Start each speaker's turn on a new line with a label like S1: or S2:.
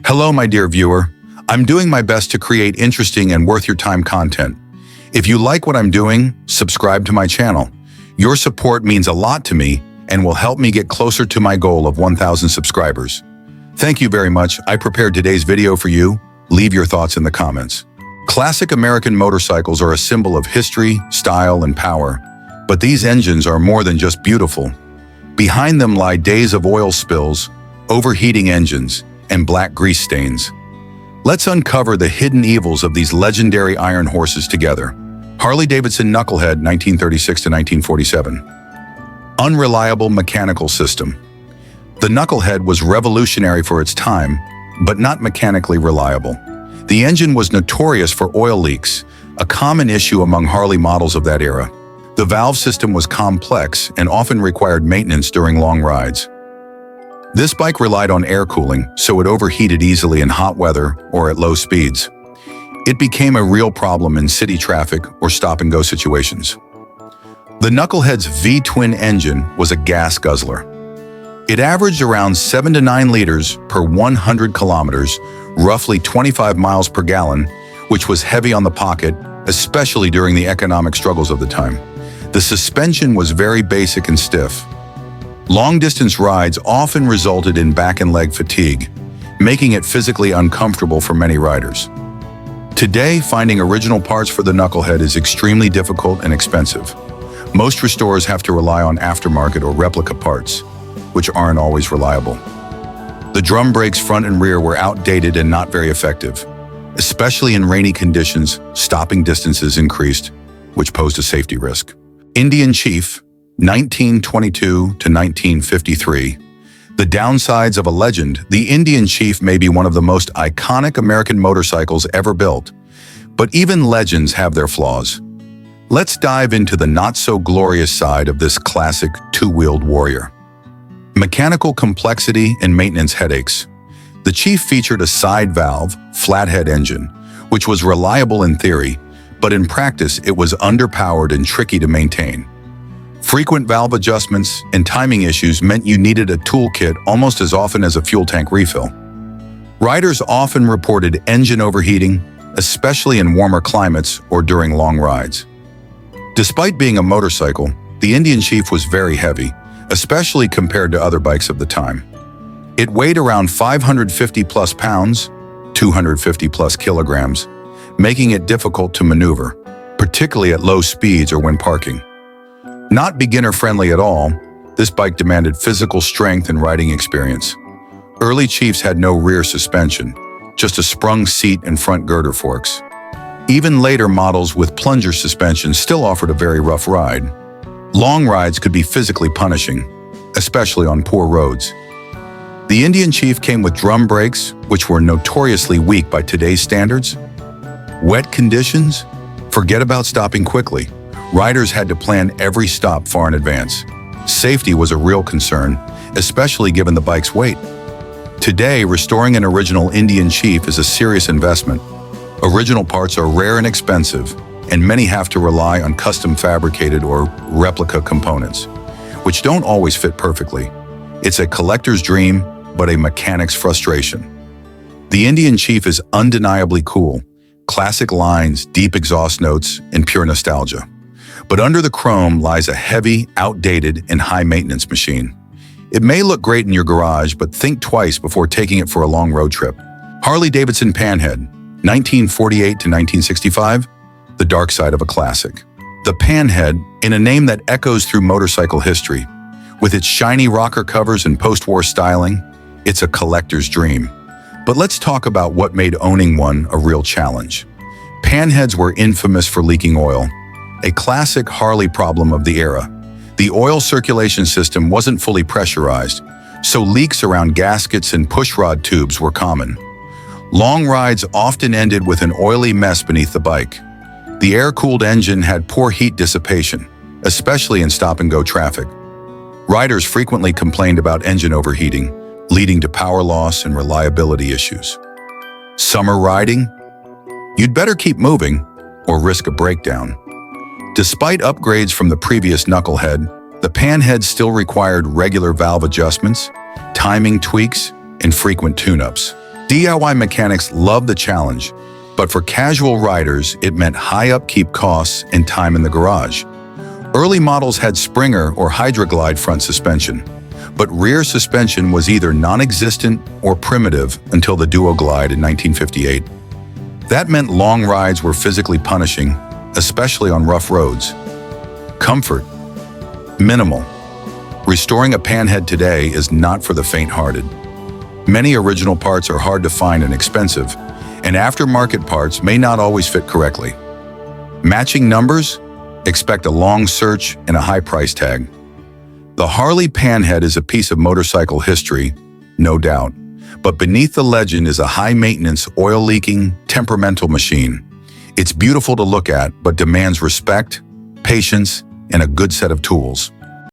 S1: Hello, my dear viewer. I'm doing my best to create interesting and worth your time content. If you like what I'm doing, subscribe to my channel. Your support means a lot to me and will help me get closer to my goal of 1,000 subscribers. Thank you very much. I prepared today's video for you. Leave your thoughts in the comments. Classic American motorcycles are a symbol of history, style, and power. But these engines are more than just beautiful. Behind them lie days of oil spills, overheating engines, and black grease stains. Let's uncover the hidden evils of these legendary iron horses together. Harley-Davidson Knucklehead, 1936 to 1947. Unreliable mechanical system. The Knucklehead was revolutionary for its time, but not mechanically reliable. The engine was notorious for oil leaks, a common issue among Harley models of that era. The valve system was complex and often required maintenance during long rides. This bike relied on air cooling, so it overheated easily in hot weather or at low speeds. It became a real problem in city traffic or stop-and-go situations. The Knucklehead's V-twin engine was a gas guzzler. It averaged around 7 to 9 liters per 100 kilometers, roughly 25 miles per gallon, which was heavy on the pocket, especially during the economic struggles of the time. The suspension was very basic and stiff. Long-distance rides often resulted in back and leg fatigue, making it physically uncomfortable for many riders. Today, finding original parts for the Knucklehead is extremely difficult and expensive. Most restorers have to rely on aftermarket or replica parts, which aren't always reliable. The drum brakes front and rear were outdated and not very effective. Especially in rainy conditions, stopping distances increased, which posed a safety risk. Indian Chief, 1922 to 1953. The downsides of a legend, the Indian Chief may be one of the most iconic American motorcycles ever built, but even legends have their flaws. Let's dive into the not-so-glorious side of this classic two-wheeled warrior. Mechanical complexity and maintenance headaches. The Chief featured a side-valve, flathead engine, which was reliable in theory, but in practice it was underpowered and tricky to maintain. Frequent valve adjustments and timing issues meant you needed a toolkit almost as often as a fuel tank refill. Riders often reported engine overheating, especially in warmer climates or during long rides. Despite being a motorcycle, the Indian Chief was very heavy, especially compared to other bikes of the time. It weighed around 550 plus pounds, 250 plus kilograms, making it difficult to maneuver, particularly at low speeds or when parking. Not beginner-friendly at all, this bike demanded physical strength and riding experience. Early Chiefs had no rear suspension, just a sprung seat and front girder forks. Even later models with plunger suspension still offered a very rough ride. Long rides could be physically punishing, especially on poor roads. The Indian Chief came with drum brakes, which were notoriously weak by today's standards. Wet conditions? Forget about stopping quickly. Riders had to plan every stop far in advance. Safety was a real concern, especially given the bike's weight. Today, restoring an original Indian Chief is a serious investment. Original parts are rare and expensive, and many have to rely on custom fabricated or replica components, which don't always fit perfectly. It's a collector's dream, but a mechanic's frustration. The Indian Chief is undeniably cool. Classic lines, deep exhaust notes, and pure nostalgia. But under the chrome lies a heavy, outdated, and high-maintenance machine. It may look great in your garage, but think twice before taking it for a long road trip. Harley-Davidson Panhead, 1948 to 1965, the dark side of a classic. The Panhead, in a name that echoes through motorcycle history. With its shiny rocker covers and post-war styling, it's a collector's dream. But let's talk about what made owning one a real challenge. Panheads were infamous for leaking oil, a classic Harley problem of the era. The oil circulation system wasn't fully pressurized, so leaks around gaskets and pushrod tubes were common. Long rides often ended with an oily mess beneath the bike. The air-cooled engine had poor heat dissipation, especially in stop-and-go traffic. Riders frequently complained about engine overheating, leading to power loss and reliability issues. Summer riding? You'd better keep moving or risk a breakdown. Despite upgrades from the previous Knucklehead, the Panhead still required regular valve adjustments, timing tweaks, and frequent tune-ups. DIY mechanics love the challenge, but for casual riders, it meant high upkeep costs and time in the garage. Early models had Springer or Hydroglide front suspension, but rear suspension was either non-existent or primitive until the Duo Glide in 1958. That meant long rides were physically punishing, especially on rough roads. Comfort. Minimal. Restoring a panhead today is not for the faint-hearted. Many original parts are hard to find and expensive, and aftermarket parts may not always fit correctly. Matching numbers? Expect a long search and a high price tag. The Harley Panhead is a piece of motorcycle history, no doubt, but beneath the legend is a high-maintenance, oil-leaking, temperamental machine. It's beautiful to look at, but demands respect, patience, and a good set of tools.